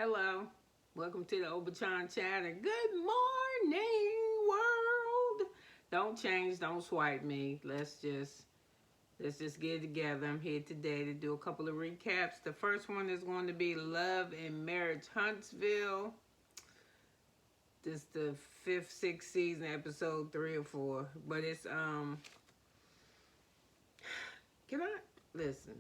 Hello, welcome to the Obachan Chatter. Good morning, world. Don't change, don't swipe me. Let's just get it together. I'm here today to do a couple of recaps. The first one is going to be Love and Marriage Huntsville. This is the fifth, sixth season, episode 3 or 4. But it's can I listen?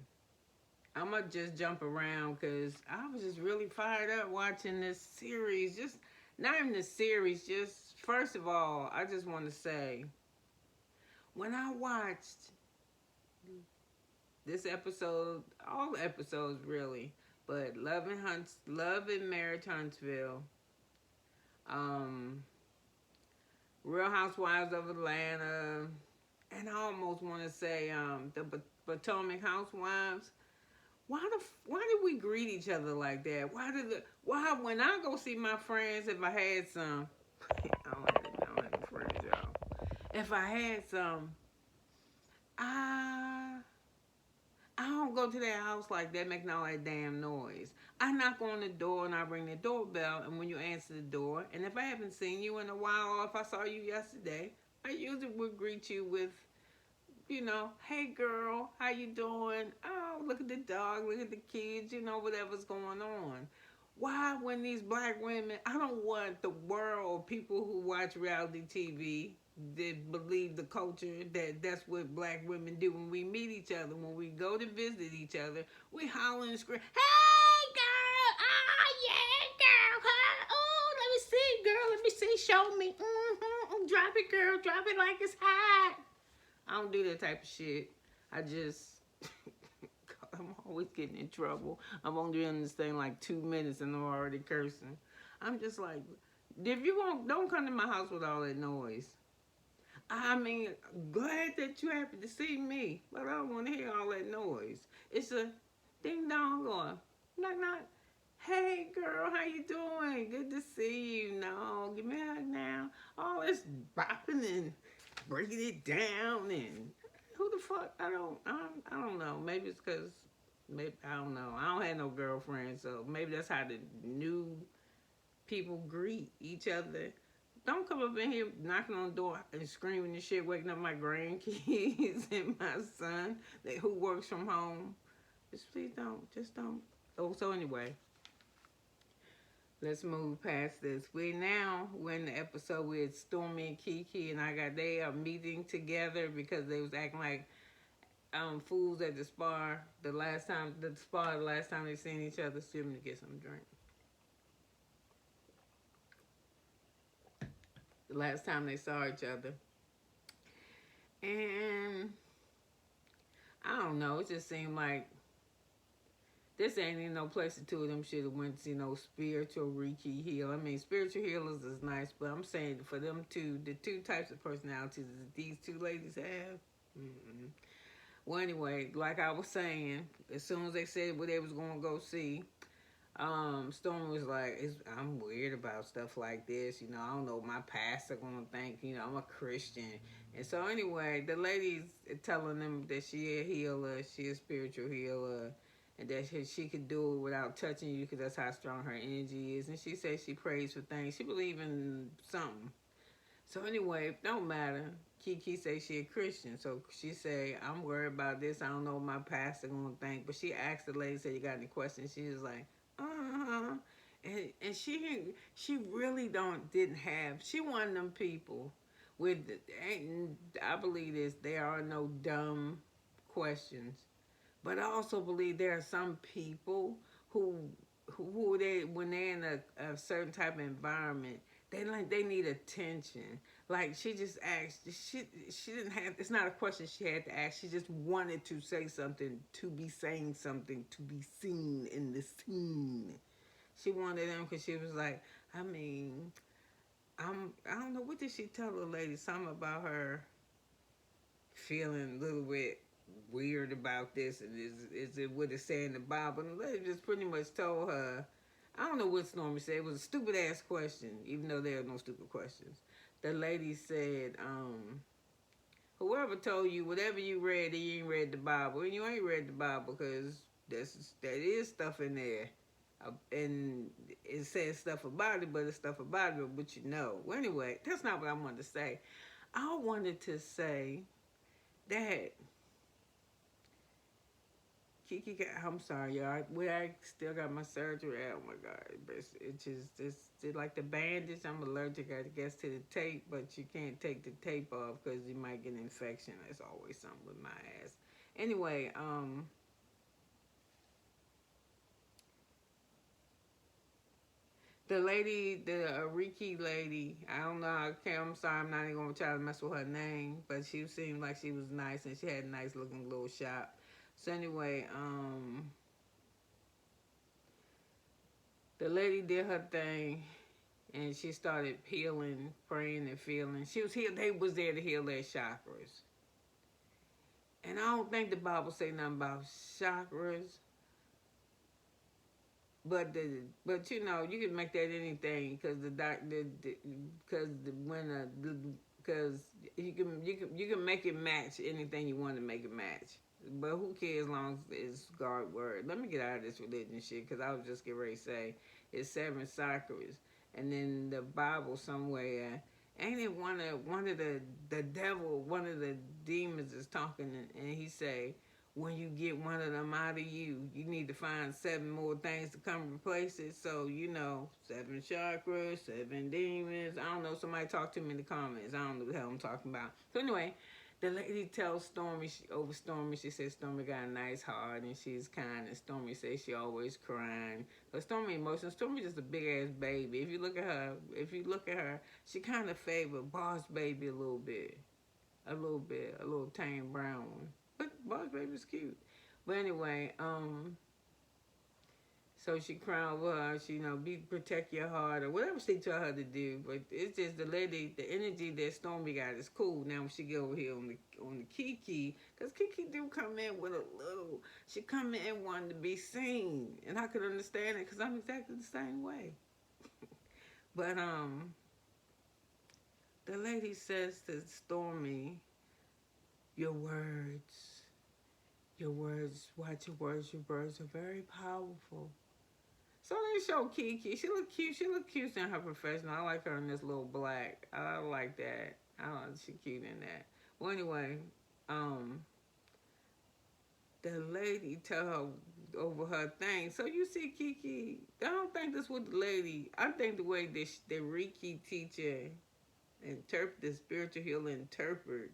I'm gonna just jump around because I was just really fired up watching this series. Just not even the series, just first of all, I just want to say when I watched this episode, all the episodes really, but Love and Marriage Huntsville, um, Real Housewives of Atlanta, and I almost want to say the Potomac Housewives. Why did we greet each other like that? Why when I go see my friends, if I had some, I don't have any friends, y'all. If I had some, I I don't go to their house like that making all that damn noise. I knock on the door and I ring the doorbell, and when you answer the door, and if I haven't seen you in a while or if I saw you yesterday, I usually would greet you with, hey girl, how you doing? Oh, look at the dog, look at the kids, whatever's going on. Why, when these black women, I don't want the world, people who watch reality TV, that believe the culture that that's what black women do when we meet each other, when we go to visit each other, we holler and scream, hey girl, oh yeah girl, huh? Oh, let me see girl, let me see, show me, drop it girl, drop it like it's hot. I don't do that type of shit. I just, I'm always getting in trouble. I'm only doing this thing like 2 minutes and I'm already cursing. I'm just like, if you won't, don't come to my house with all that noise. I mean, glad that you happy to see me, but I don't want to hear all that noise. It's a ding dong or knock knock. Hey girl, how you doing? Good to see you. No, give me a hug now. All this bopping and breaking it down and who the fuck? I don't know. Maybe it's because maybe I don't know. I don't have no girlfriend, so maybe that's how the new people greet each other. Don't come up in here knocking on the door and screaming and shit, waking up my grandkids and my son who works from home. Just please don't. Just don't. Oh, so anyway, let's move past this. We're in the episode with Stormy and Kiki, and they are meeting together because they was acting like fools at the spa the last time they seen each other. Excuse me to get some drink. The last time they saw each other, and I don't know. It just seemed like this ain't even no place the two of them should have went to see no spiritual Reiki heal. I mean, spiritual healers is nice, but I'm saying for them two, the two types of personalities that these two ladies have. Mm-mm. Well, anyway, like I was saying, as soon as they said what they was gonna go see, Storm was like, I'm weird about stuff like this. I don't know what my pastor gonna think. I'm a Christian. And so anyway, the lady's telling them that she a healer, she a spiritual healer, and that she could do it without touching you because that's how strong her energy is. And she says she prays for things. She believes in something. So anyway, don't matter. Kiki say she a Christian, so she say I'm worried about this. I don't know what my pastor gonna think. But she asked the lady, said you got any questions? She was like, and she really didn't have. She one of them people with I believe this. There are no dumb questions, but I also believe there are some people who they when they're in a certain type of environment, they need attention. Like she just asked, she didn't have. It's not a question she had to ask. She just wanted to say something, to be saying something, to be seen in the scene. She wanted them because she was like, I mean, I don't know, what did she tell the lady? Something about her feeling a little bit weird about this, and is it what it said in the Bible? And the lady just pretty much told her, I don't know what Stormy said. It was a stupid ass question, even though there are no stupid questions. The lady said, whoever told you whatever you read, you ain't read the Bible, and you ain't read the Bible because that is stuff in there and it says stuff about it, but it's stuff about it, but you know. Well, anyway, that's not what I wanted to say. I wanted to say that Kiki got, I'm sorry, y'all. I still got my surgery. Oh my God. It's like the bandage. I'm allergic, I guess, to the tape, but you can't take the tape off because you might get an infection. That's always something with my ass. Anyway, the lady, the Ariki lady, I don't know. I'm sorry, I'm not even gonna try to mess with her name, but she seemed like she was nice and she had a nice looking little shop. So anyway, the lady did her thing and she started healing, praying and feeling. She was here. They was there to heal their chakras. And I don't think the Bible say nothing about chakras, but you know you can make that anything because the doctor because the when because you can make it match anything you want to make it match. But who cares as long as it's God word. Let me get out of this religion shit because I was just getting ready to say it's seven chakras, and then the Bible somewhere ain't it one of the devil one of the demons is talking and he say when you get one of them out of you, you need to find seven more things to come replace it. So, you know, seven chakras, seven demons. I don't know. Somebody talk to me in the comments. I don't know what the hell I'm talking about. So, anyway, the lady tells Stormy, over Stormy, she says Stormy got a nice heart and she's kind. And Stormy says she always crying. But Stormy emotional. Stormy just a big ass baby. If you look at her, she kind of favor Boss Baby a little bit. A little tame brown one. But Boss Baby's cute. But anyway, so she cried over her. She, protect your heart or whatever she tell her to do. But it's just the lady, the energy that Stormy got is cool. Now when she get over here on the Kiki, because Kiki do come in with a little. She come in wanting to be seen, and I could understand it because I'm exactly the same way. But the lady says to Stormy, your words. Your words, watch your words. Your words are very powerful. So they show Kiki. She look cute. She look cute in her professional. I like her in this little black. I like that. She cute in that. Well, anyway, um, the lady tell her over her thing. So you see, Kiki. I don't think this was the lady. I think the way this the Reiki teacher interpret the spiritual healer interpret.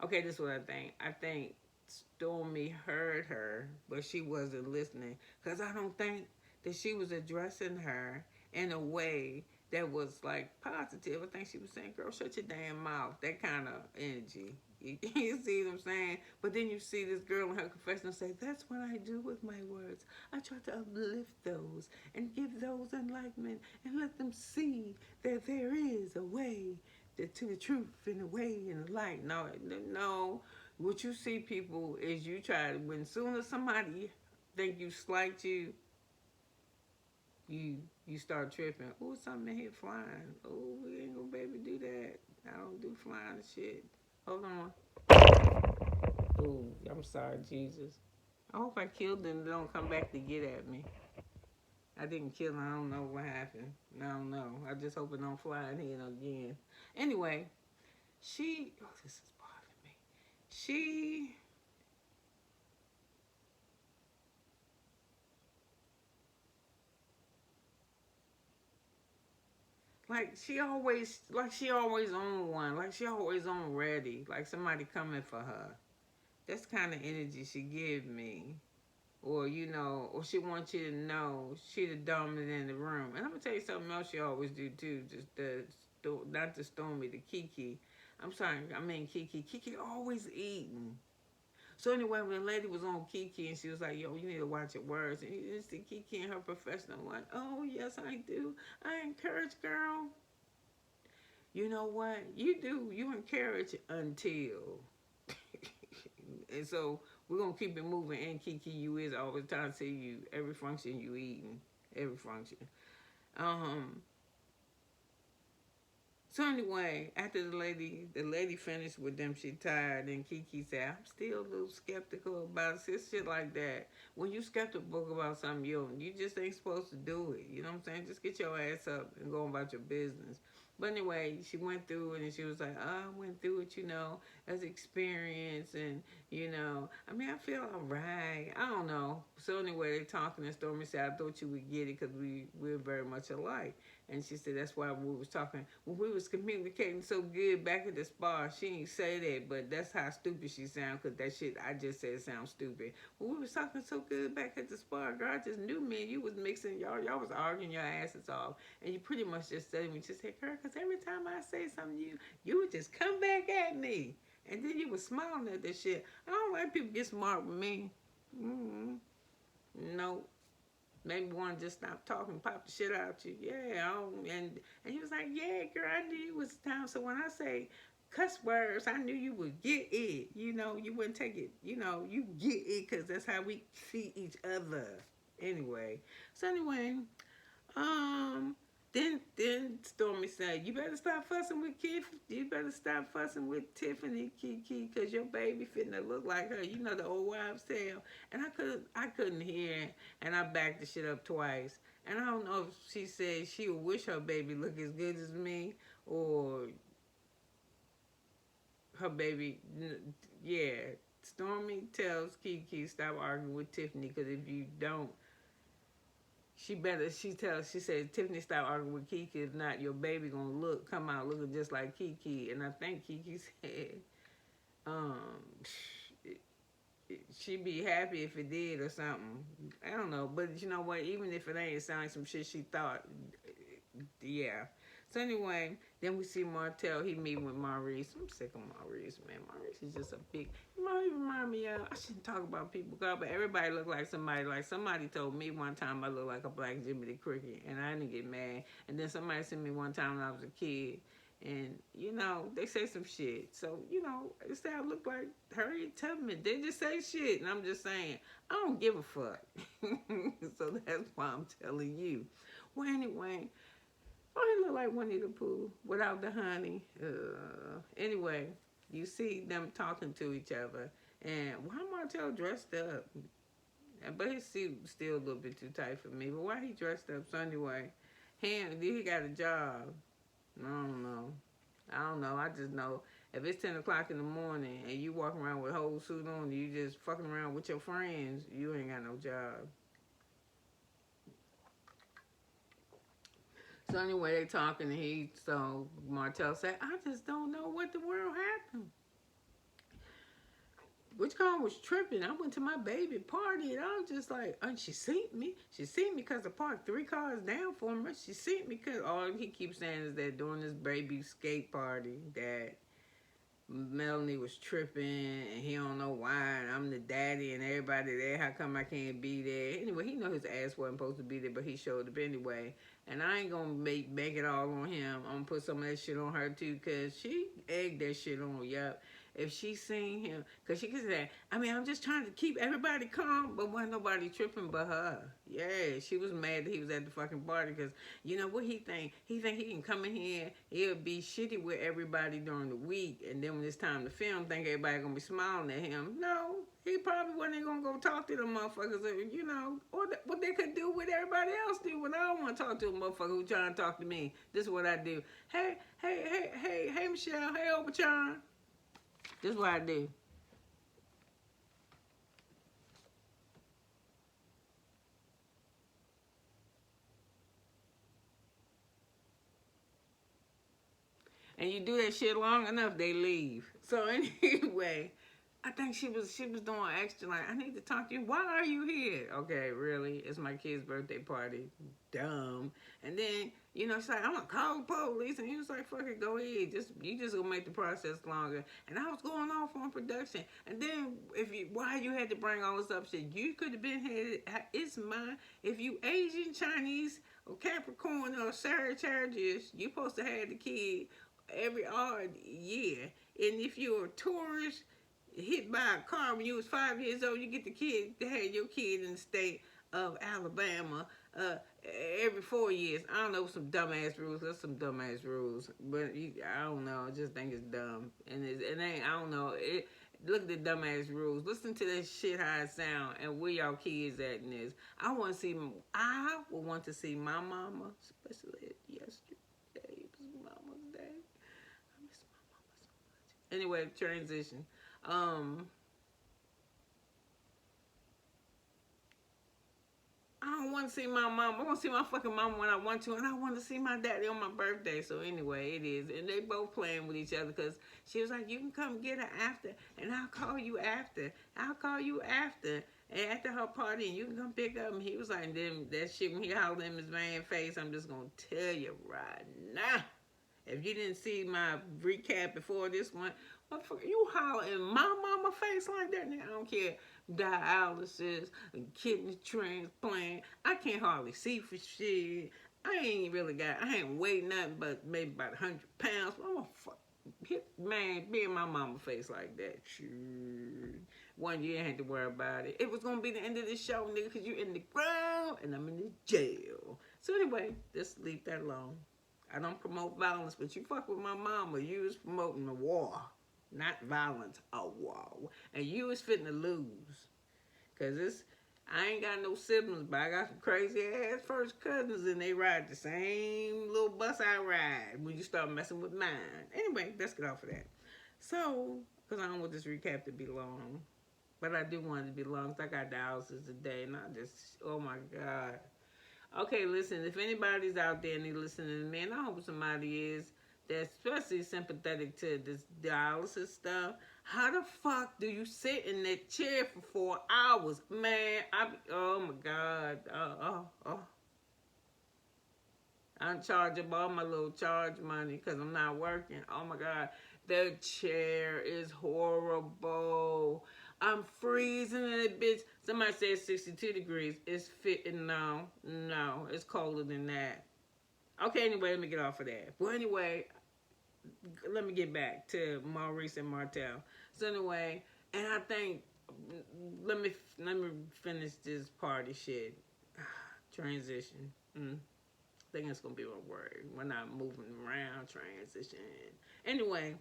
Okay, this is what I think. I think Stormy heard her, but she wasn't listening. Because I don't think that she was addressing her in a way that was like positive. I think she was saying, girl, shut your damn mouth. That kind of energy. You see what I'm saying? But then you see this girl in her confessional say, that's what I do with my words. I try to uplift those and give those enlightenment and let them see that there is a way to the truth and a way and a light. No. What you see, people, is you try to, when soon as somebody think you slight you start tripping. Oh, something in here flying. Oh, we ain't gonna be able to do that. I don't do flying shit. Hold on. Oh, I'm sorry, Jesus. I hope I killed them. They don't come back to get at me. I didn't kill them. I don't know what happened. I don't know. I just hope it don't fly in here again. Anyway, this is bothering me. She she always on one, like she always on ready, like somebody coming for her. That's the kind of energy she give me. Or or she wants you to know she the dominant in the room. And I'm gonna tell you something else she always do too. Just not the Stormy, the Kiki. I'm sorry, I mean Kiki. Kiki always eating. So anyway, when the lady was on Kiki and she was like, yo, you need to watch your words. And you just see Kiki and her professional like, oh, yes, I do. I encourage, girl. You know what? You do. You encourage until. And so we're going to keep it moving. And Kiki, you is always trying to see you. Every function you eating. Every function. Um. So anyway, after the lady finished with them, she tired, and Kiki said, "I'm still a little skeptical about it. It's shit like that. When you skeptical about something, you just ain't supposed to do it. You know what I'm saying? Just get your ass up and go about your business." But anyway, she went through it, and she was like, "Oh, I went through it, as experience, and I mean, I feel alright. I don't know." So anyway, they talking, and Stormy said, "I thought you would get it because we're very much alike." And she said that's why we was talking when we was communicating so good back at the spa. She ain't say that, but that's how stupid she sound, because that shit I just said sounds stupid. When we was talking so good back at the spa, girl, I just knew me and you was mixing. Y'all was arguing your asses off, and you pretty much just said to me, just said, "Girl, because every time I say something to you, you would just come back at me." And then you was smiling at this shit. I don't like people get smart with me. No. Maybe one just stop talking, pop the shit out you. Yeah, and he was like, "Yeah, girl, I knew it was time." So when I say cuss words, I knew you would get it. You wouldn't take it. You get it because that's how we see each other. Anyway, um, then Stormy said, "You better stop fussing with Keith. You better stop fussing with Tiffany, Kiki, because your baby finna look like her. You know the old wives' tale." And I couldn't hear it, and I backed the shit up twice. And I don't know if she said she would wish her baby looked as good as me, or her baby, yeah. Stormy tells Kiki, "Stop arguing with Tiffany, because if you don't, she said, Tiffany, stop arguing with Kiki. If not, your baby gonna come out looking just like Kiki." And I think Kiki said, um, she'd be happy if it did or something. I don't know. But you know what? Even if it ain't, it sounds like some shit she thought. Yeah. So anyway, then we see Martell. He meeting with Maurice. I'm sick of Maurice, man. Maurice is just a big. He remind me of. I shouldn't talk about people, God, but everybody look like somebody. Like somebody told me one time I look like a black Jimmy the Cricket, and I didn't get mad. And then somebody sent me one time when I was a kid, and they say some shit. So they say I look like Harriet Tubman. They just say shit, and I'm just saying I don't give a fuck. So that's why I'm telling you. Well, anyway. Oh, he look like Winnie the Pooh without the honey. Anyway, you see them talking to each other. And why Martell dressed up? But his suit was still a little bit too tight for me. But why he dressed up? So anyway, he got a job. I don't know. I just know if it's 10 o'clock in the morning and you walking around with a whole suit on, you just fucking around with your friends, you ain't got no job. So anyway, they talking, and so Martell said, "I just don't know what the world happened. Which car was tripping? I went to my baby party, and I was just like, and she seen me. She seen me because I parked 3 cars down for me. She seen me because all he keeps saying is that during this baby skate party that Melanie was tripping, and he don't know why, and I'm the daddy, and everybody there. How come I can't be there?" Anyway, he know his ass wasn't supposed to be there, but he showed up anyway. And I ain't gonna make it all on him. I'm gonna put some of that shit on her too, cause she egged that shit on. Yup. If she seen him, cause she could say, I'm just trying to keep everybody calm, but wasn't nobody tripping but her. Yeah, she was mad that he was at the fucking party, cause you know what he think? He think he can come in here, he'll be shitty with everybody during the week, and then when it's time to film, think everybody gonna be smiling at him. No, he probably wasn't gonna go talk to them motherfuckers, or what they could do what everybody else do when I don't want to talk to a motherfucker who trying to talk to me. This is what I do. Hey, Michelle. Hey, Obachon. This is what I do. And you do that shit long enough, they leave. So anyway, I think she was doing extra, like, "I need to talk to you. Why are you here?" Okay, really? It's my kid's birthday party. Dumb. And then, she's like, "I'm gonna call the police." And he was like, "Fuck it, go ahead. You just gonna make the process longer." And I was going off on production. And then why you had to bring all this up shit? You could have been here. It's mine. If you Asian, Chinese, or Capricorn, or Sagittarius, you supposed to have the kid every odd year. And if you're a tourist hit by a car when you was 5 years old, you get the kid to have your kid in the state of Alabama uh, every 4 years. I don't know, some dumbass rules. There's some dumbass rules, but I don't know. I just think it's dumb, and it ain't. I don't know. Look at the dumbass rules. Listen to that shit how it sound, and where y'all kids at in this. I want to see. I would want to see my mama, especially yesterday. It was Mama's Day. I miss my mama so much. Anyway, transition. I don't want to see my mom. I want to see my fucking mama when I want to, and I want to see my daddy on my birthday. So anyway, it is, and they both playing with each other because she was like, "You can come get her after, and I'll call you after. I'll call you after, and after her party, and you can come pick up." And he was like, "Then that shit when he hollered in his man face, I'm just gonna tell you right now. If you didn't see my recap before this one, motherfucker, you holler in my mama face like that, nigga. I don't care. Dialysis, kidney transplant. I can't hardly see for shit. I ain't weighed nothing but maybe about 100 pounds. I'm gonna hit, man, be in my mama face like that. Shoot. 1 year, I had to worry about it. It was gonna be the end of the show, nigga, because you're in the ground and I'm in the jail. So anyway, just leave that alone. I don't promote violence, but you fuck with my mama, you was promoting the war. Not violence, a war. And you was fitting to lose. Because I ain't got no siblings, but I got some crazy ass first cousins, and they ride the same little bus I ride when you start messing with mine. Anyway, let's get off of that. So, because I don't want this recap to be long, but I do want it to be long, because I got dialysis today, and I just, oh my God. Okay, listen, if anybody's out there and they listening to me, and I hope somebody is, that's especially sympathetic to this dialysis stuff, how the fuck do you sit in that chair for 4 hours? Man, oh my God. I'm charging all my little charge money because I'm not working. Oh my God. The chair is horrible. I'm freezing in it, bitch. Somebody said 62 degrees. It's fitting now. No, it's colder than that. Okay, anyway, let me get off of that. Well, anyway, let me get back to Maurice and Martell. So anyway, and I think let me finish this party shit. Transition. I think it's gonna be a word. We're not moving around. Transition. Anyway,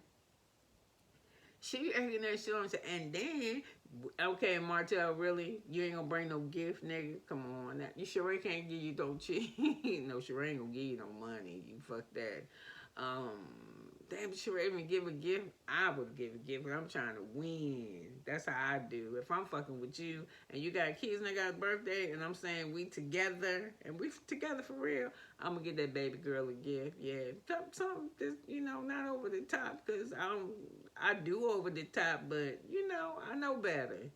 she acting that shit on, and then okay, Martell, really? You ain't gonna bring no gift, nigga? Come on, now. You sure can't give you no cheat? No, sure ain't gonna give you no money. You fuck that. Damn, sure even give a gift. I would give a gift, but I'm trying to win. That's how I do. If I'm fucking with you and you got kids and I got a birthday and I'm saying we together and we together for real, I'm gonna get that baby girl a gift. Yeah, something just, not over the top, because I do over the top, but I know better.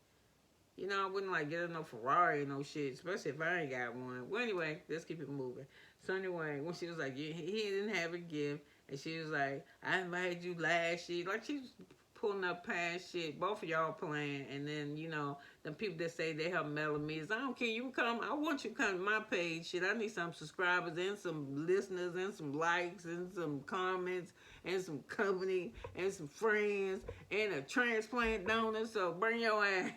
I wouldn't like get her no Ferrari or no shit, especially if I ain't got one. Well, anyway, let's keep it moving. So anyway, when she was like, he didn't have a gift, and she was like, I invited you last year. Like, she's pulling up past shit. Both of y'all playing, and then, the people that say they help mellow me is, I don't care, you can come. I want you to come to my page. Shit, I need some subscribers and some listeners and some likes and some comments and some company and some friends and a transplant donor. So bring your ass.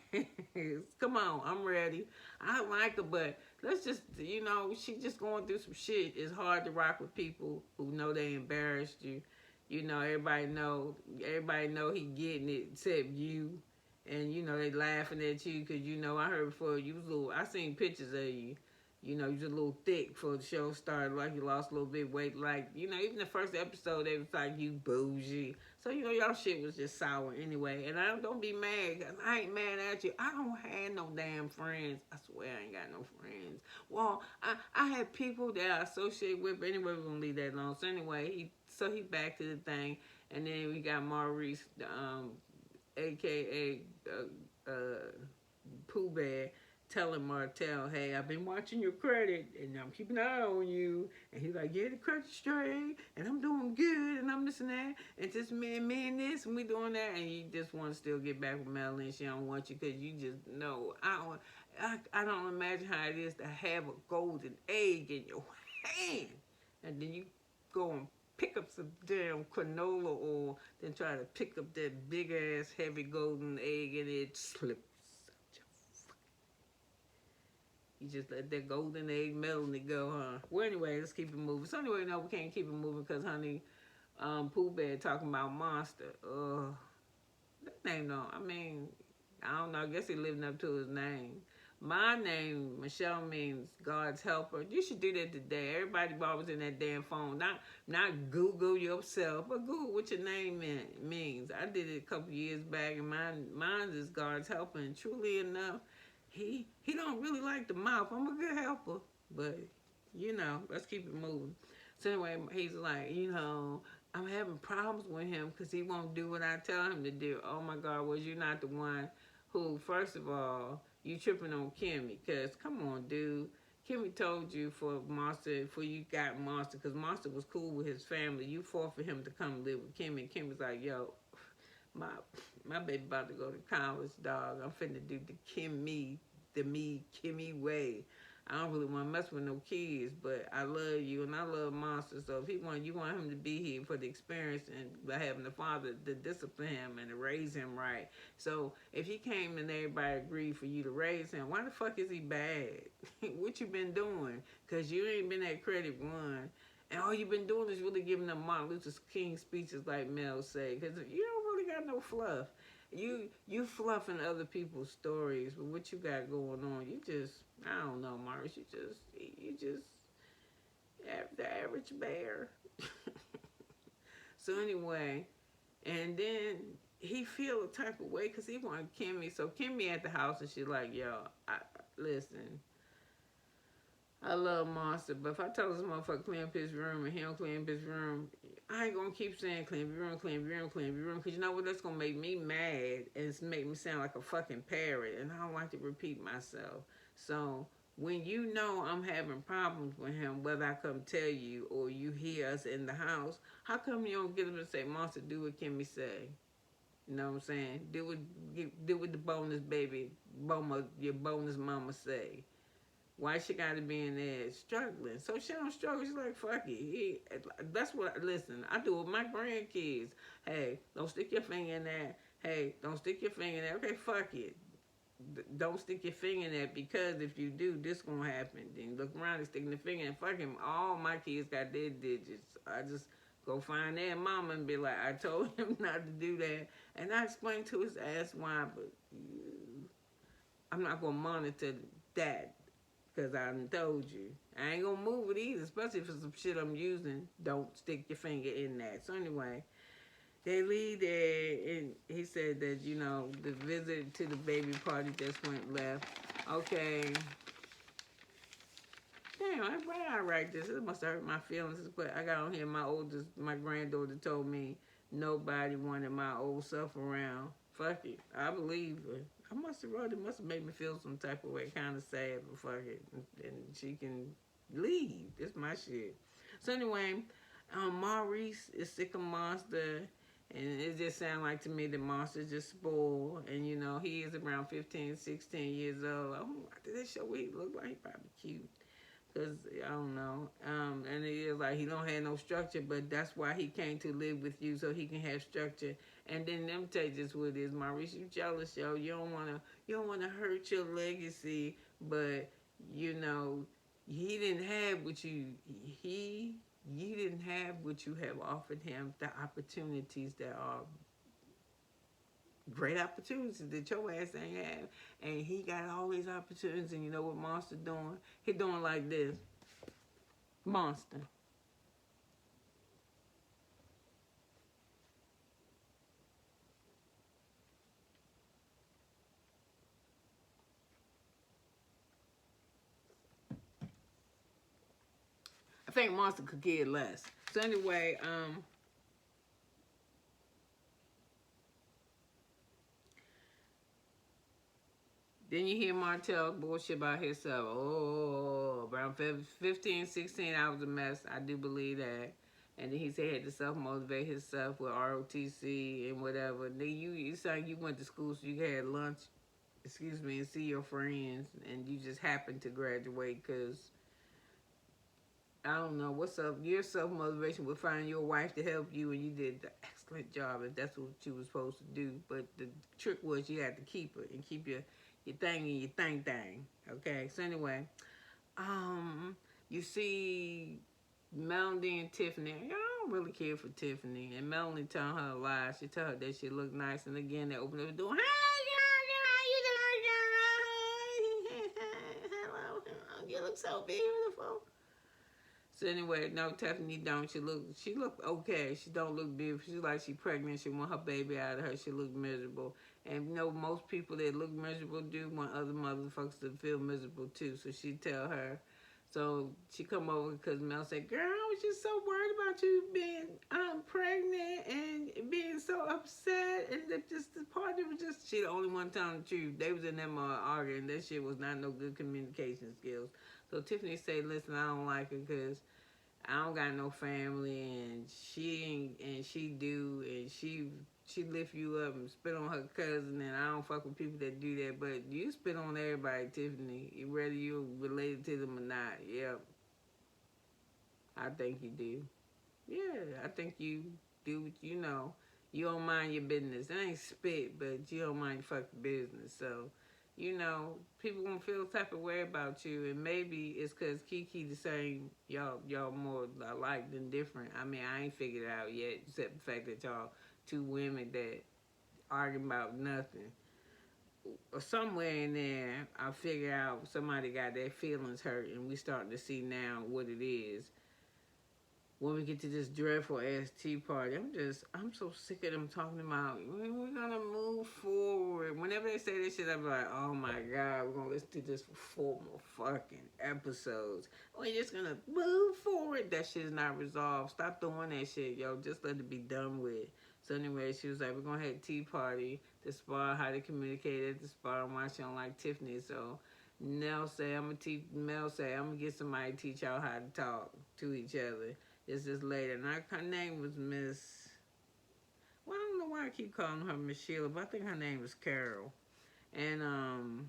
Come on, I'm ready. I like her, but let's just, she just going through some shit. It's hard to rock with people who know they embarrassed you. Everybody know he getting it except you. And, they laughing at you because, I heard before you was I seen pictures of you. You was a little thick before the show started, like you lost a little bit of weight. Like, even the first episode, they was like, you bougie. So, y'all shit was just sour anyway. And don't be mad, because I ain't mad at you. I don't have no damn friends. I swear I ain't got no friends. Well, I have people that I associate with, but anyway, we're going to leave that alone. So anyway, he back to the thing. And then we got Maurice, a.k.a. Pooh Bear, telling Martell, hey, I've been watching your credit, and I'm keeping an eye on you. And he's like, yeah, the credit's straight, and I'm doing good, and I'm this and that, and just me and this, and we doing that, and you just want to still get back with Melanie, and she don't want you, because you just know, I don't imagine how it is to have a golden egg in your hand, and then you go and pick up some damn canola oil, then try to pick up that big-ass, heavy golden egg, and it slips. You just let that golden egg melody go, huh? Well, anyway, let's keep it moving. So anyway, no, we can't keep it moving because, honey, Pooh Bear talking about Monster. That name don't, I mean, I don't know. I guess he living up to his name. My name, Michelle, means God's helper. You should do that today. Everybody always in that damn phone. Not Google yourself, but Google what your name means. I did it a couple years back, and mine is God's helper. And truly enough, he don't really like the mouth. I'm a good helper, but let's keep it moving. So anyway, he's like, I'm having problems with him because he won't do what I tell him to do. Oh my God, was you not the one who, first of all, you tripping on Kimmy? Because, come on, dude. Kimmy told you for you got Monster, because Monster was cool with his family. You fought for him to come live with Kimmy. And Kimmy's like, yo, my baby about to go to college, dog. I'm finna do the Kimmy way. I don't really want to mess with no kids, but I love you and I love Monster. So if you want him to be here for the experience and by having the father to discipline him and to raise him right. So if he came and everybody agreed for you to raise him, why the fuck is he bad? What you been doing? Because you ain't been at credit one. And all you've been doing is really giving them Martin Luther King speeches like Mel say. Because you don't really got no fluff. You fluffing other people's stories, but what you got going on, you just, I don't know, Mars, you just the average bear. So anyway, and then he feel a type of way because he wanted Kimmy. So Kimmy at the house and she like, yo, listen, I love Monster, but if I tell this motherfucker clean up his room and he don't clean up his room, I ain't gonna keep saying clean up your room, clean up your room, clean up your room, because you know what? That's gonna make me mad and it's make me sound like a fucking parrot, and I don't like to repeat myself. So when you know I'm having problems with him, whether I come tell you or you hear us in the house, how come you don't get him and say, Monster, do what Kimmy say? You know what I'm saying? Do what the bonus baby, your bonus mama say. Why she got to be in there struggling? So she don't struggle. She's like, fuck it. That's what, listen, I do with my grandkids. Hey, don't stick your finger in there. Hey, don't stick your finger in there. Okay, fuck it. Don't stick your finger in there, because if you do, this gonna happen. Then you look around and sticking the finger in. Fuck him. All my kids got their digits. I just go find their mama and be like, I told him not to do that. And I explained to his ass why, but I'm not gonna monitor that. Because I done told you. I ain't going to move it either, especially if it's some shit I'm using. Don't stick your finger in that. So anyway, they leave there, and he said that, the visit to the baby party just went left. Okay. Damn, why did I write this? It must have hurt my feelings. But I got on here, my granddaughter told me nobody wanted my old self around. Fuck it. I believe her. I must have wrote it. Must have made me feel some type of way, kind of sad, but fuck it. And she can leave. It's my shit. So anyway, Maurice is sick of Monster, and it just sounds like to me that Monster's just spoiled. And he is around 15, 16 years old. Did they show what he looked like? He probably cute. Because, I don't know. And it is like he don't have no structure, but that's why he came to live with you, so he can have structure. And then them tell you just what it is, Maurice. You jealous, yo. You don't wanna hurt your legacy, but he didn't have what you didn't have what you have offered him, the opportunities that are great opportunities that your ass ain't have. And he got all these opportunities, and you know what Monster doing? He doing like this. Monster. I think Monster could care less. So anyway, then you hear Martell bullshit about himself. Oh, around 15, 16, I was a mess. I do believe that. And then he said he had to self-motivate himself with ROTC and whatever. Then you said you went to school so you had lunch, and see your friends, and you just happened to graduate because, I don't know, what's up? Your self-motivation would find your wife to help you, and you did the excellent job if that's what you were supposed to do. But the trick was you had to keep her and keep your your thing and your thing. Okay. So anyway, um, you see Melanie and Tiffany. Y'all don't really care for Tiffany, and Melanie telling her lies. She tell her that she look nice, and again they open up the door. Hey, girl, how you doing, girl? Hello, you look so beautiful. So anyway, no, Tiffany don't. She look okay. She don't look beautiful. She like she pregnant. She want her baby out of her. She look miserable. And you know, most people that look miserable do want other motherfuckers to feel miserable too. So she tell her. So she come over because Mel said, "Girl, I was just so worried about you being pregnant and being so upset, and just the party was just." She the only one telling the truth. They was in them arguing. That shit was not no good communication skills. So Tiffany said, "Listen, I don't like her because I don't got no family, and she do, and she lift you up and spit on her cousin, and I don't fuck with people that do that. But you spit on everybody, Tiffany, whether you related to them or not. Yep, I think you do. Yeah, I think you do. You know, you don't mind your business. It ain't spit, but you don't mind your fucking business. So." You know, people gonna feel the type of way about you, and maybe it's cause Kiki the same. Y'all more alike than different. I mean, I ain't figured it out yet, except the fact that y'all two women that arguing about nothing. Or somewhere in there, I figure out somebody got their feelings hurt, and we starting to see now what it is when we get to this dreadful ass tea party. I'm so sick of them talking about we're gonna move forward. Whenever they say this shit, I'm like, oh my god, we're gonna listen to this for 4 more fucking episodes. We're just gonna move forward. That shit's not resolved. Stop doing that shit, yo. Just let it be done with. So anyway, she was like, we're gonna have a tea party to spar how to communicate at the spar and why she don't like Tiffany. So Mel say I'm gonna get somebody to teach y'all how to talk to each other. It's this lady, and her name was Miss. Well, I don't know why I keep calling her Miss Sheila, but I think her name was Carol. And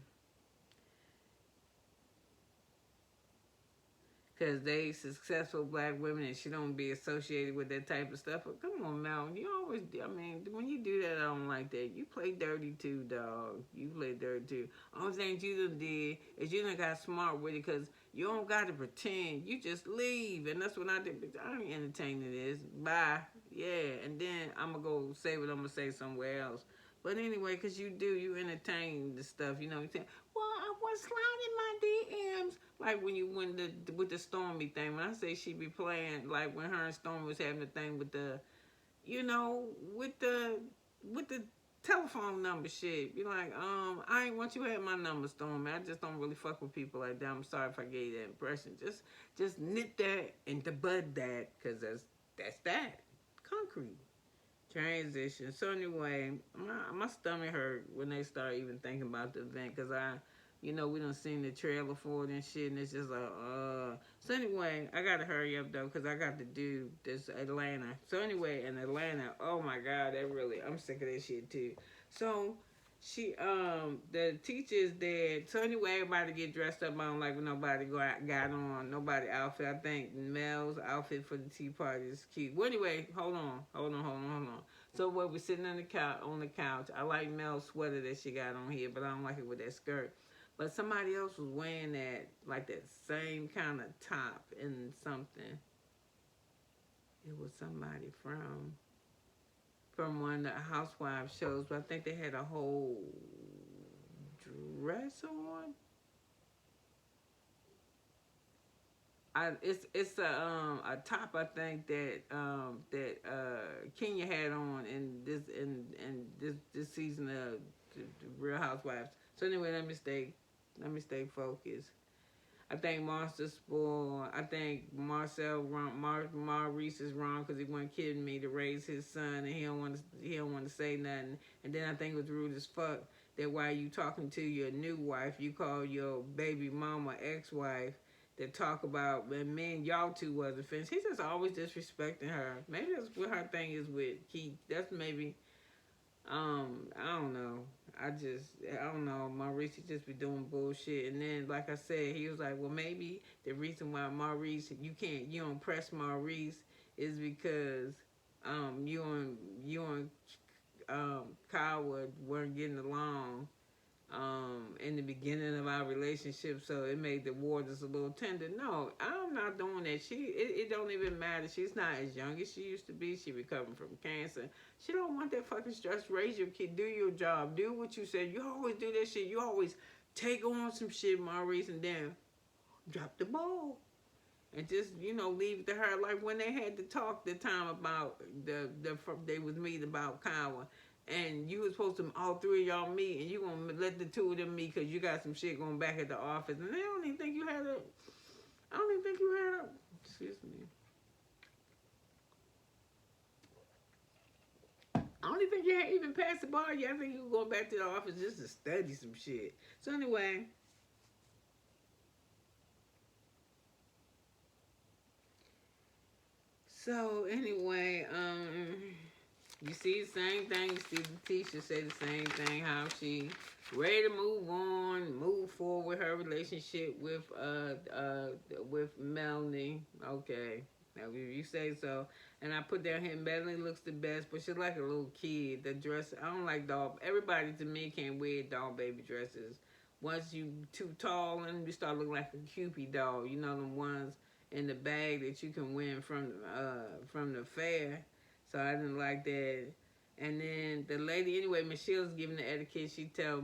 because they successful black women, and she don't be associated with that type of stuff. But come on, Mel, you always. I mean, when you do that, I don't like that. You play dirty too, dog. You play dirty too. Only thing you done did is you done got smart with it, because you don't got to pretend. You just leave, and that's what I did. I ain't entertaining this. Bye. Yeah, and then I'm gonna go say what I'm gonna say somewhere else. But anyway, because you entertain the stuff. You know what I'm saying? Well, I was sliding my DMs. Like when you went with the Stormy thing. When I say she be playing, like when her and Stormy was having the thing with the, you know, with the telephone number shit. Be like, I ain't want you to have my number, Stormy. I just don't really fuck with people like that. I'm sorry if I gave you that impression. Just nip that and debud that, cause that's that. Concrete. Transition. So anyway, my stomach hurt when they start even thinking about the event, because we done seen the trailer for it and shit, and it's just like, So anyway, I gotta hurry up though, because I got to do this Atlanta. So anyway, in Atlanta, oh my god, I'm sick of that shit too. So the teacher is dead. So anyway, everybody get dressed up. I don't like when nobody got on nobody outfit. I think Mel's outfit for the tea party is cute. Well, anyway, hold on. So we're sitting on the couch. I like Mel's sweater that she got on here, but I don't like it with that skirt. But somebody else was wearing that same kind of top and something. It was somebody from one of the Housewives shows, but I think they had a whole dress on. It's a top, I think, that Kenya had on in this season of the Real Housewives. So anyway, let me stay focused. I think Monster spoiled. I think Maurice is wrong because he wasn't kidding me to raise his son, and he don't want to say nothing. And then I think it was rude as fuck that while you talking to your new wife, you call your baby mama ex-wife to talk about, and me and y'all two was offense. He's just always disrespecting her. Maybe that's what her thing is with Keith. That's maybe. I don't know. I don't know. Maurice just be doing bullshit. And then, like I said, he was like, well, maybe the reason why you don't press Maurice is because, you and Kyle weren't getting along. in the beginning of our relationship, so it made the waters a little tender. No, I'm not doing that. It don't even matter. She's not as young as she used to be. She recovering from cancer. She don't want that fucking stress. Raise your kid. Do your job. Do what you said. You always do that shit. You always take on some shit, Maurice, and then drop the ball. And just, leave it to her. Like when they had to talk the time about they was meeting about Kyle, and you was supposed to all three of y'all meet, and you gonna let the two of them meet because you got some shit going back at the office, and they don't even think you had a. I don't even think you had a. Excuse me. I don't even think you had even passed the bar yet. I think you were going back to the office just to study some shit. So anyway. You see the same thing. You see the teacher say the same thing. How she ready to move on, move forward with her relationship with Melanie. Okay, now you say so. And I put down here, Melanie looks the best, but she's like a little kid. The dress, I don't like doll. Everybody to me can't wear doll baby dresses. Once you too tall and you start looking like a Cupid doll, you know the ones in the bag that you can win from the fair. So I didn't like that. And then the lady, anyway, Michelle's giving the etiquette. She tell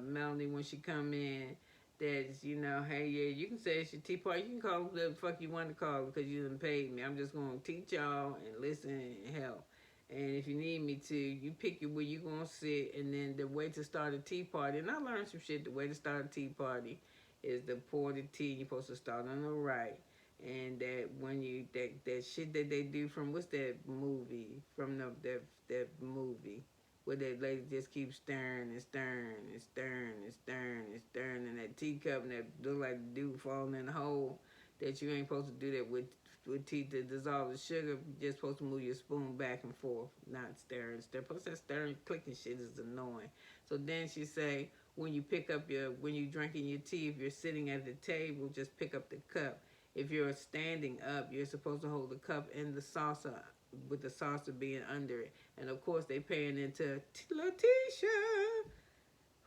Melanie when she come in that, hey, yeah, you can say it's your tea party. You can call it whatever the fuck you want to call it because you done paid me. I'm just going to teach y'all and listen and help. And if you need me to, you pick where you going to sit. And then the way to start a tea party, and I learned some shit, the way to start a tea party is to pour the tea. You're supposed to start on the right. And that when that shit that they do from what's that movie from that movie where that lady just keeps stirring and stirring and stirring and stirring and stirring in that teacup and that look like the dude falling in the hole, that you ain't supposed to do that with tea to dissolve the sugar. You're just supposed to move your spoon back and forth, not stirring. Plus that stirring clicking shit is annoying. So then she say when you drinking your tea, if you're sitting at the table, just pick up the cup. If you're standing up, you're supposed to hold the cup and the saucer with the saucer being under it. And of course, they paying into Letitia,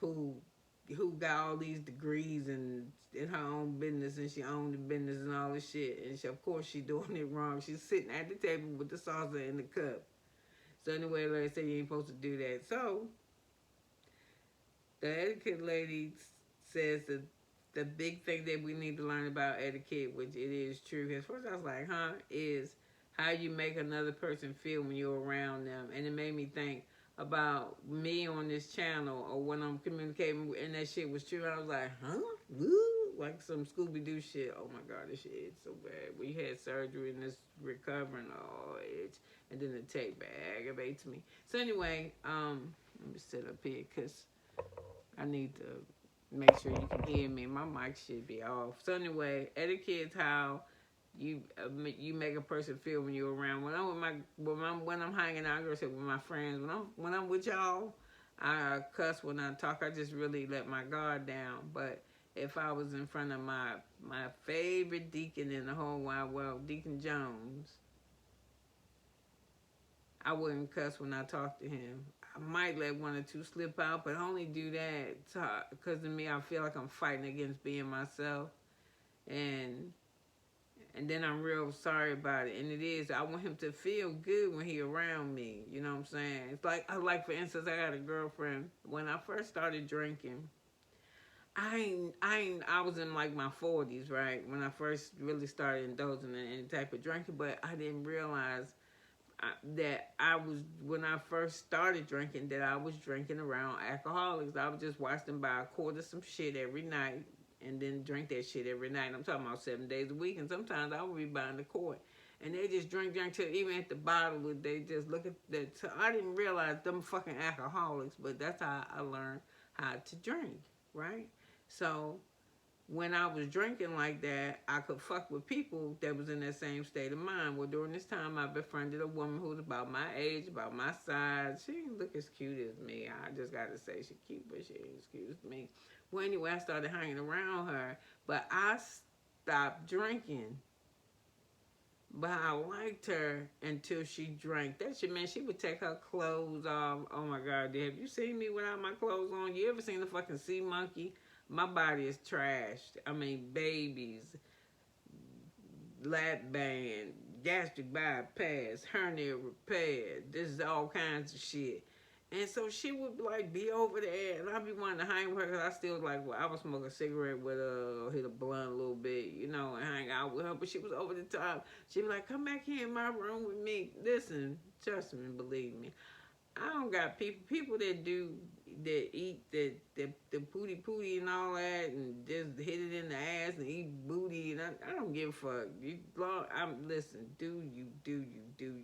who got all these degrees and in her own business, and she owned the business and all this shit. And of course, she doing it wrong. She's sitting at the table with the saucer and the cup. So anyway, like I say, you ain't supposed to do that. So the etiquette lady says that the big thing that we need to learn about etiquette, which it is true. At first I was like, is how you make another person feel when you're around them. And it made me think about me on this channel or when I'm communicating and that shit was true. I was like, Woo? Like some Scooby-Doo shit. Oh my God, this shit is so bad. We had surgery and this recovering. Oh, and then the tape aggravates me. So anyway, let me sit up here because I need to make sure you can hear me. My mic should be off. So anyway, etiquette is how you make a person feel when you're around. When I'm hanging out, with my friends. When I'm with y'all, I cuss when I talk. I just really let my guard down. But if I was in front of my favorite deacon in the whole wide world, Deacon Jones, I wouldn't cuss when I talk to him. I might let one or two slip out, but I only do that because to me, I feel like I'm fighting against being myself. And then I'm real sorry about it. And it is, I want him to feel good when he around me. You know what I'm saying? It's like for instance, I got a girlfriend. When I first started drinking, I was in like my 40s, right? When I first really started indulging in any type of drinking, but I didn't realize that when I first started drinking, that I was drinking around alcoholics. I would just watch them buy a quart of some shit every night and then drink that shit every night. I'm talking about 7 days a week, and sometimes I would be buying the quart. And they just drink till even at the bottle, they just look at that. So I didn't realize them fucking alcoholics, but that's how I learned how to drink, right? So when I was drinking like that, I could fuck with people that was in that same state of mind. Well, during this time, I befriended a woman who was about my age, about my size. She didn't look as cute as me. I just got to say she's cute, but she ain't as cute as me. Well, anyway, I started hanging around her, but I stopped drinking. But I liked her until she drank. That shit, man, she would take her clothes off. Oh my God, have you seen me without my clothes on? You ever seen the fucking sea monkey? My body is trashed. I mean, babies, lap band, gastric bypass, hernia repair. This is all kinds of shit. And so she would like be over there, and I'd be wanting to hang with her because I still like, well, I would smoke a cigarette with her, hit a blunt a little bit, you know, and hang out with her. But she was over the top. She'd be like, come back here in my room with me. Listen, trust me, believe me. I don't got people that do that eat the pooty and all that and just hit it in the ass and eat booty and I don't give a fuck. I'm listen, do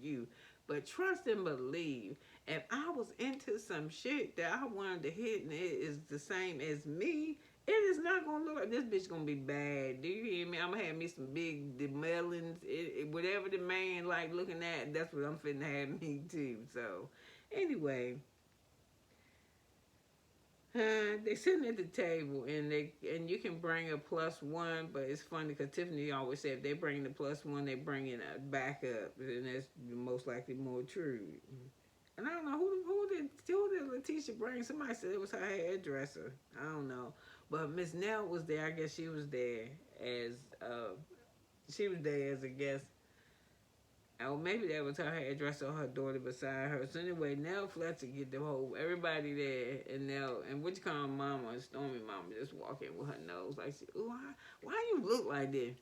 you. But trust and believe. If I was into some shit that I wanted to hit and it is the same as me, it is not gonna look like this bitch gonna be bad. Do you hear me? I'm gonna have me some big the melons. Whatever the man like looking at, that's what I'm finna have me too. So anyway, they sitting at the table and you can bring a plus one, but it's funny because Tiffany always said if they bring the plus one, they bring in a backup, and that's most likely more true. And I don't know who did Letitia bring. Somebody said it was her hairdresser. I don't know, but Miss Nell was there. I guess as she was there as a guest. Oh, maybe that was her hairdresser or her daughter beside her. So anyway, Nell Fletcher get the whole everybody there, and Nell and what you call her mama and Stormy mama just walk in with her nose like, why you look like this?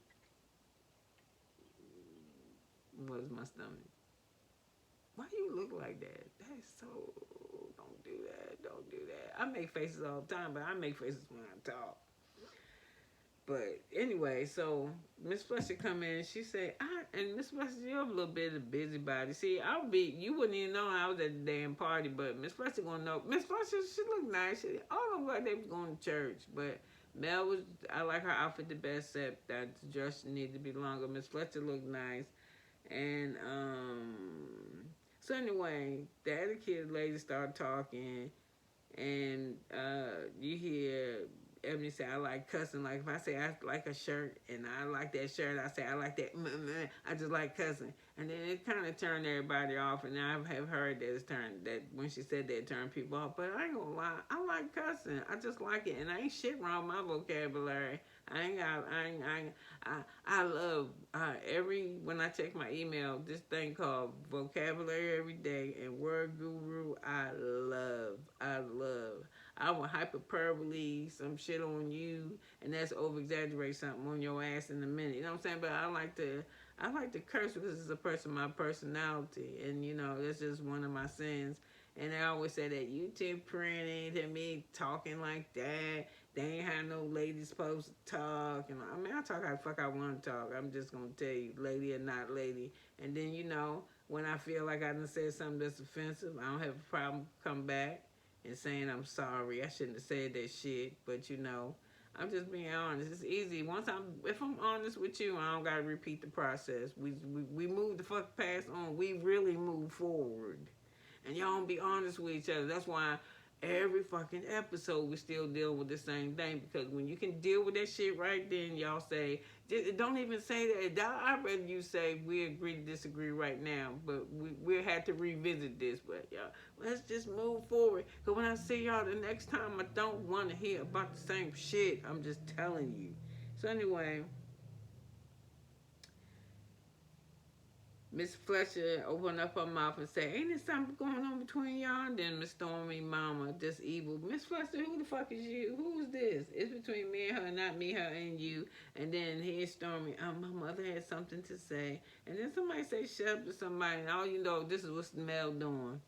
What is my stomach? Why you look like that? That's so. Don't do that. Don't do that. I make faces all the time, but I make faces when I talk. But anyway, so Miss Fletcher come in and she say, and Miss Fletcher, you're a little bit of a busybody. See, you wouldn't even know I was at the damn party, but Miss Fletcher gonna know. Miss Fletcher, she look nice. All look like they was going to church, but I like her outfit the best, except that the dress needed to be longer. Miss Fletcher looked nice. And, so anyway, the other kid lady started talking, and, you hear Ebony say, I like cussing. Like, if I say I like a shirt and I like that shirt, I say I like that. I just like cussing. And then it kind of turned everybody off. And I have heard that when she said that, it turned people off. But I ain't gonna lie. I like cussing. I just like it. And I ain't shit wrong with my vocabulary. I love, when I check my email, this thing called Vocabulary Every Day and Word Guru, I love. I will hyperbole some shit on you, and that's over exaggerate something on your ass in a minute. You know what I'm saying? But I like to curse because it's a part of my personality, and you know that's just one of my sins. And they always say that you too pretty to me talking like that. They ain't how no ladies supposed to talk. And I mean, I talk how the fuck I want to talk. I'm just gonna tell you, lady or not lady. And then you know, when I feel like I done said something that's offensive, I don't have a problem come back and saying I'm sorry. I shouldn't have said that shit, but you know, I'm just being honest. It's easy. If I'm honest with you, I don't gotta repeat the process. We move the fuck past on. We really move forward, and y'all don't be honest with each other. That's why every fucking episode we still dealing with the same thing, because when you can deal with that shit right then, y'all say, don't even say that. I'd rather you say we agree to disagree right now, but we'll have to revisit this. But y'all, let's just move forward, because when I see y'all the next time, I don't want to hear about the same shit. I'm just telling you. So anyway, Miss Fletcher opened up her mouth and said, ain't there something going on between y'all? And then Miss Stormy Mama, just evil. Miss Fletcher, who the fuck is you? Who is this? It's between me and her, not me, her, and you. And then here's Stormy, my mother had something to say. And then somebody say shut up to somebody, and all you know, this is what's Mel doing.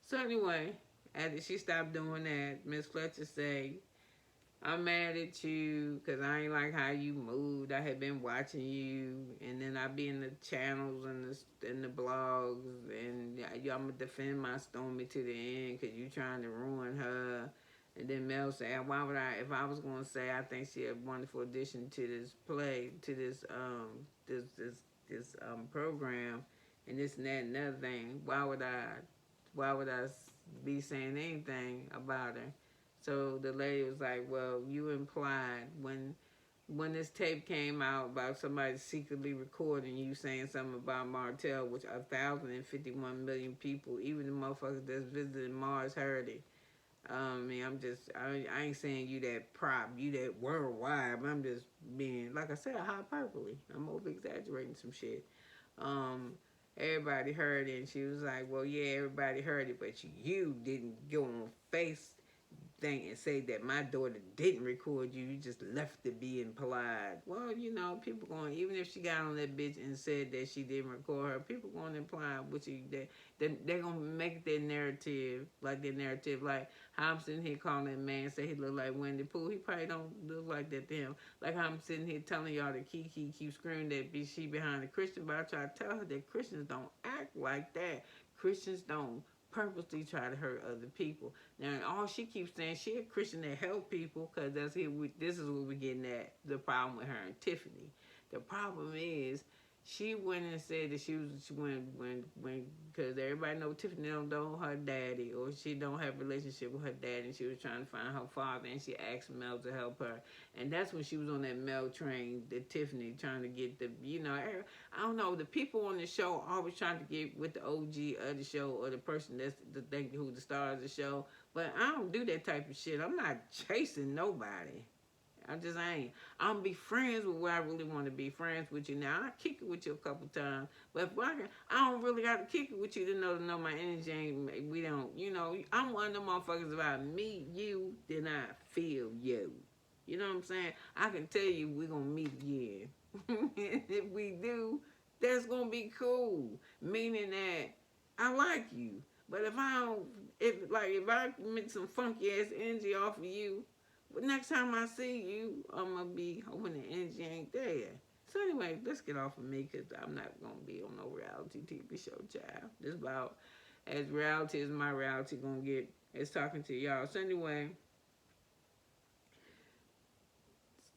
So anyway, after she stopped doing that, Miss Fletcher say, I'm mad at you because I ain't like how you moved. I had been watching you, and then I be in the channels and the blogs, and I'm gonna defend my Stormy to the end because you trying to ruin her. And then Mel say, why would I? If I was gonna say I think she a wonderful addition to this play, to this program, and this and that and other thing, why would I why would I be saying anything about her? So the lady was like, well, you implied when this tape came out about somebody secretly recording you saying something about Martell, which 1,051 million people, even the motherfuckers that's visiting Mars, heard it. I mean, I ain't saying you that prop, you that worldwide, but I'm just being, like I said, hyperbole. I'm over exaggerating some shit. Um, Everybody heard it, and she was like, well, yeah, everybody heard it, but you didn't go on face thing and say that my daughter didn't record you. You just left it being polite. Well, you know, people going, even if she got on that bitch and said that she didn't record her, people going to imply what you that they're gonna make their narrative like how I'm sitting here calling that man, say he look like Winnie the Pooh. He probably don't look like that to him. Like how I'm sitting here telling y'all that Kiki keeps screaming that she behind the Christian, but I try to tell her that Christians don't act like that. Christians don't purposely try to hurt other people. Now, all she keeps saying, she a Christian that help people, because this is what we're getting at, the problem with her and Tiffany. The problem is, she went and said that she went because everybody know Tiffany don't know her daddy, or she don't have a relationship with her daddy, and she was trying to find her father, and she asked Mel to help her. And that's when she was on that Mel train, the Tiffany, trying to get the, I don't know, the people on the show always trying to get with the OG of the show, or the person that's who the star of the show. But I don't do that type of shit. I'm not chasing nobody. I just ain't. I'm gonna be friends with where I really want to be friends with you. Now I kick it with you a couple times, but if I don't really got to kick it with you to know my energy ain't. We don't. I'm one of them motherfuckers. If I meet you, then I feel you. You know what I'm saying? I can tell you we gonna meet again. If we do, that's gonna be cool. Meaning that I like you. But if I emit some funky ass energy off of you, but next time I see you, I'm going to be hoping the energy ain't there. So anyway, let's get off of me, because I'm not going to be on no reality TV show, child. This about as reality as my reality going to get. It's talking to y'all. So anyway,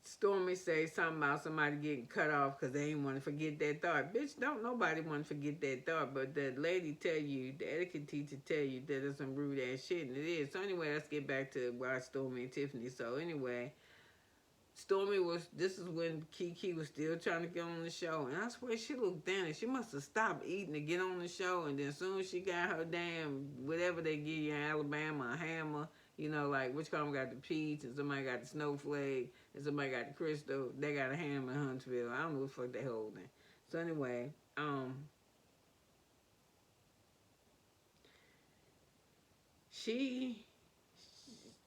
Stormy say something about somebody getting cut off because they ain't want to forget that thought. Bitch, don't nobody want to forget that thought, but the lady tell you, the etiquette teacher tell you that it's some rude ass shit, and it is. So anyway, let's get back to why Stormy and Tiffany. So anyway, this is when Kiki was still trying to get on the show, and I swear she looked down and she must have stopped eating to get on the show, and then as soon as she got her damn, whatever they give you in Alabama, a hammer, like which color got the peach, and somebody got the snowflake, and somebody got the crystal, they got a hammer in Huntsville. I don't know what the fuck they holding. So anyway,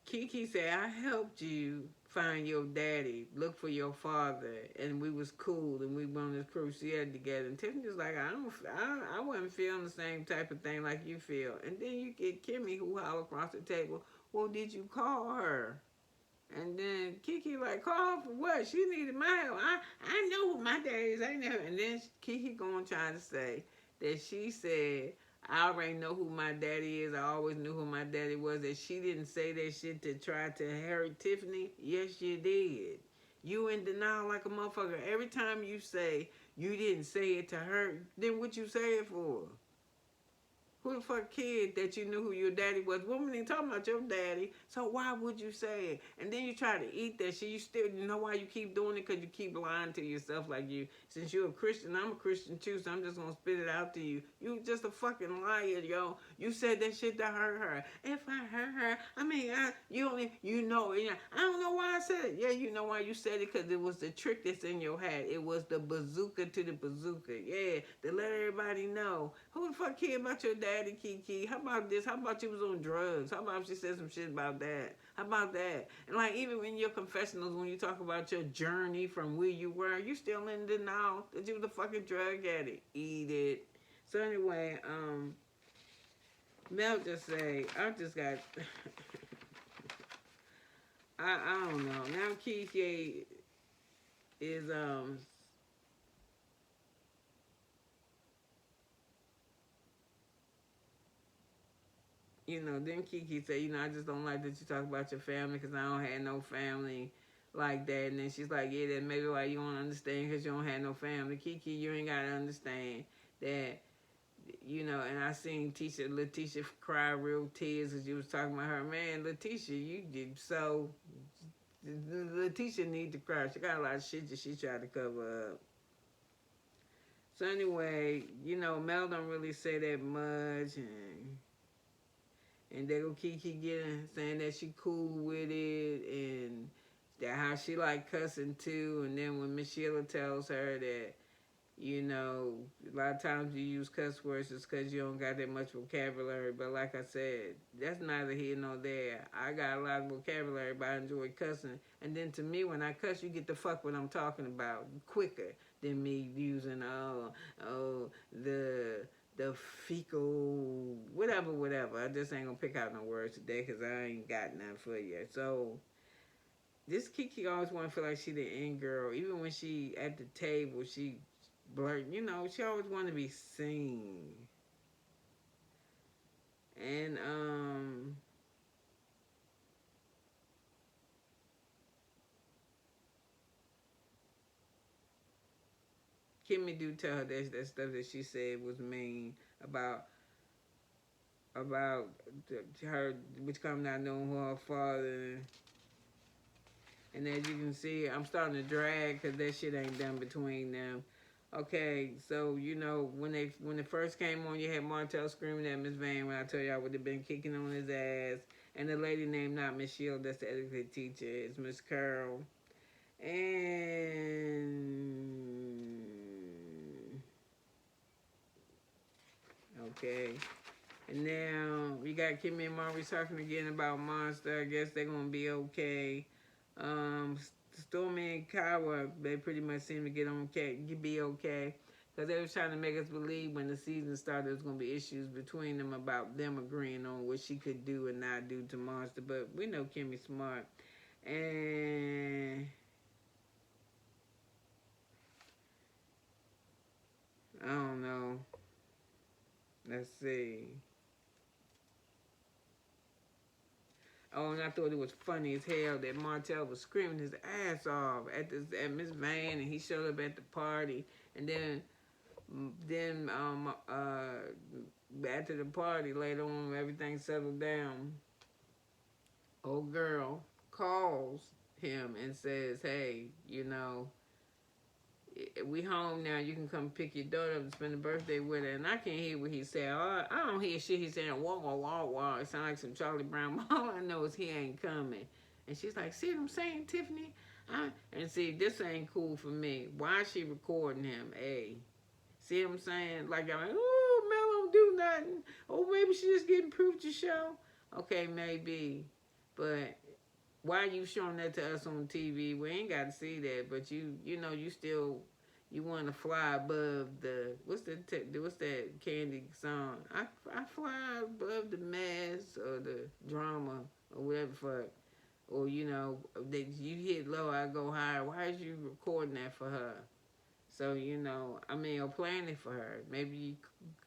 Kiki said, I helped you find your daddy, look for your father, and we was cool, and we went on this crusade together. And Tiffany was like, I wasn't feeling the same type of thing like you feel. And then you get Kimmy, who holler across the table, well, did you call her? And then Kiki like, call her for what? She needed my help. I know who my daddy is. I know. And then Kiki going trying to say that she said, I already know who my daddy is. I always knew who my daddy was. That she didn't say that shit to try to hurt Tiffany. Yes, you did. You in denial like a motherfucker. Every time you say you didn't say it to her, then what you say it for? Who the fuck kid that you knew who your daddy was? Woman ain't talking about your daddy, so why would you say it? And then you try to eat that shit. You know why you keep doing it? Because you keep lying to yourself since you're a Christian, I'm a Christian too, so I'm just going to spit it out to you. You just a fucking liar, yo. You said that shit to hurt her. If I hurt her, I don't know why I said it. Yeah, you know why you said it, because it was the trick that's in your hat. It was the bazooka to the bazooka. Yeah, to let everybody know. Who the fuck care about your daddy, Kiki? How about this? How about you was on drugs? How about she said some shit about that? How about that? And even in your confessionals, when you talk about your journey from where you were, you still in denial that you was a fucking drug addict. Eat it. So anyway, Mel just say, I just got, I don't know. Now Kiki is, then Kiki said, I just don't like that you talk about your family, because I don't have no family like that. And then she's like, yeah, that maybe why you don't understand, because you don't have no family. Kiki, you ain't got to understand that you know, and I seen Letitia cry real tears as you was talking about her. Man, Letitia, you did so. Letitia need to cry. She got a lot of shit that she tried to cover up. So anyway, you know, Mel don't really say that much, and they go Kiki getting saying that she cool with it, and that how she like cussing too. And then when Miss Sheila tells her that, you know, a lot of times you use cuss words just because you don't got that much vocabulary. But like I said, that's neither here nor there. I got a lot of vocabulary, but I enjoy cussing. And then to me, when I cuss, you get the fuck what I'm talking about quicker than me using the fecal whatever. I just ain't gonna pick out no words today because I ain't got none for you. So this Kiki always want to feel like she the end girl, even when she at the table, she blurt, you know, she always want to be seen. And Kimmy do tell her that stuff that she said was mean about her, which come not knowing who her father. And as you can see, I'm starting to drag because that shit ain't done between them. Okay, so you know when it first came on, you had Martell screaming at Miss Van when I told you I would have been kicking on his ass, and the lady named not Miss Shield, that's the etiquette teacher, is Miss Carol, and okay, and now we got Kimmy and Maurice talking again about Monster. I guess they're gonna be okay. Um, Stormy and Kawa, they pretty much seem to get on be okay. Because they was trying to make us believe when the season started there was going to be issues between them about them agreeing on what she could do and not do to Monster. But we know Kimmy's smart. And I don't know. Let's see. Oh, and I thought it was funny as hell that Martell was screaming his ass off at Miss Van, and he showed up at the party, and then after the party later on, everything settled down. Old girl calls him and says, "Hey, you know, we home now. You can come pick your daughter up and spend the birthday with her." And I can't hear what he said. I don't hear shit he's saying. Wah, wah, wah, wah. It sounds like some Charlie Brown. All I know is he ain't coming. And she's like, "See what I'm saying, Tiffany?" And see, this ain't cool for me. Why is she recording him? See what I'm saying? Like, I'm like, "Oh, Mel don't do nothing. Oh, maybe she just getting proof to show." Okay, maybe. But why you showing that to us on TV? We ain't got to see that, but you know, you still, you want to fly above the, what's that Candy song? I fly above the mess or the drama or whatever fuck. Or, you know, that you hit low, I go higher. Why is you recording that for her? So, you know, I mean, or playing it for her. Maybe you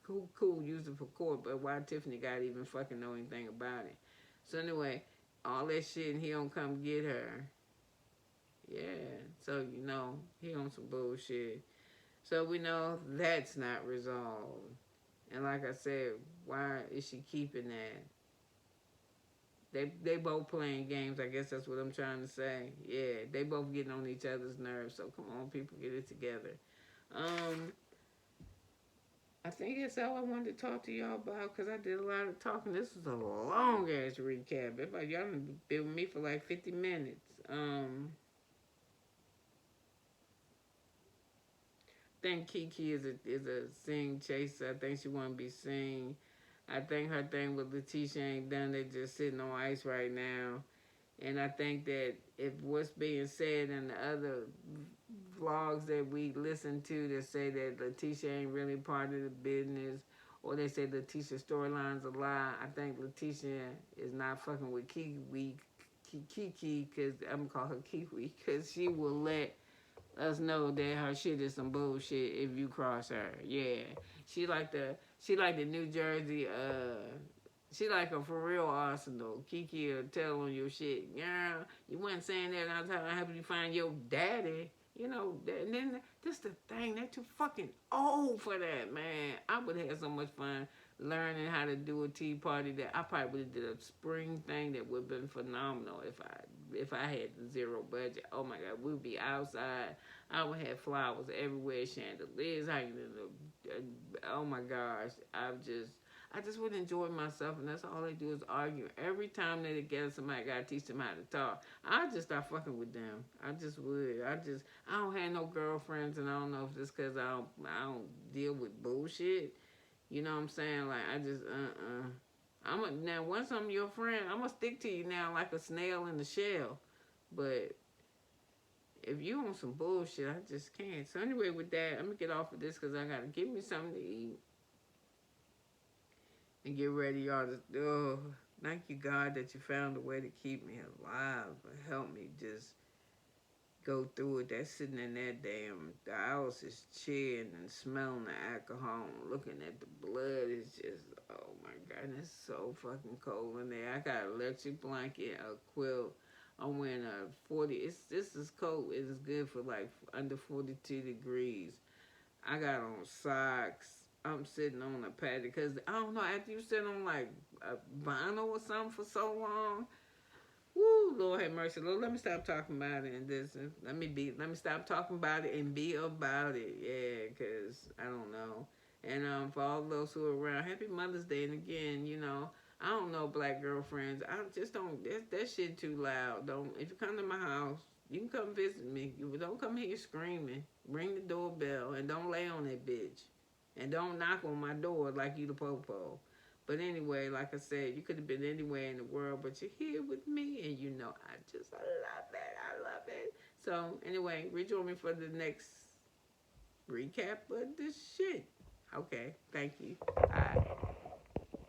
cool, use it for court, but why Tiffany got to even fucking know anything about it? So anyway, all that shit, and he don't come get her. Yeah, so you know, he on some bullshit. So we know that's not resolved. And like I said, why is she keeping that? They both playing games. I guess that's what I'm trying to say. Yeah, they both getting on each other's nerves. So come on, people, get it together. I think that's all I wanted to talk to y'all about because I did a lot of talking. This is a long ass recap. If y'all been with me for like 50 minutes. I think Kiki is a sing chaser. I think she want to be seen. I think her thing with Letitia ain't done. They just sitting on ice right now. And I think that if what's being said in the other vlogs that we listen to that say that Letitia ain't really part of the business, or they say Letitia's storyline's a lie, I think Letitia is not fucking with Kiki, because I'm gonna call her Kiwi, because she will let us know that her shit is some bullshit if you cross her. Yeah, she like the New Jersey. She like a for real Arsenal. Kiki will tell on your shit. Yeah, you wasn't saying that. I was helping you find your daddy. You know, and then this the thing, they're too fucking old for that, man. I would have had so much fun learning how to do a tea party that I probably would have did a spring thing that would have been phenomenal if I had zero budget. Oh my God, we'd be outside. I would have flowers everywhere, chandeliers hanging in the. Oh my gosh, I just would enjoy myself, and that's all they do is argue. Every time they together, somebody gotta teach them how to talk. I just start fucking with them. I just would. I don't have no girlfriends, and I don't know if it's because I don't deal with bullshit. You know what I'm saying? Like I just now once I'm your friend, I'm gonna stick to you now like a snail in the shell. But if you on some bullshit, I just can't. So anyway, with that, I'm gonna get off of this because I gotta give me something to eat and get ready, y'all. Oh, thank you, God, that you found a way to keep me alive. Help me just go through it. That's sitting in that damn the house is chilling and smelling the alcohol and looking at the blood. It's just, oh my God, it's so fucking cold in there. I got an electric blanket, a quilt. I'm wearing a 40. This is cold. It is good for like under 42 degrees. I got on socks. I'm sitting on a patio because I don't know. After you sit on like a vinyl or something for so long, woo, Lord have mercy. Lord, let me stop talking about it and this. Let me stop talking about it and be about it. Yeah, because I don't know. And for all those who are around, happy Mother's Day. And again, you know, I don't know black girlfriends. I just don't. That shit too loud. Don't. If you come to my house, you can come visit me. You don't come here screaming. Ring the doorbell and don't lay on that bitch. And don't knock on my door like you the popo. But anyway, like I said, you could have been anywhere in the world, but you're here with me, and you know I love it. I love it. So anyway, rejoin me for the next recap of this shit. Okay, thank you. Bye.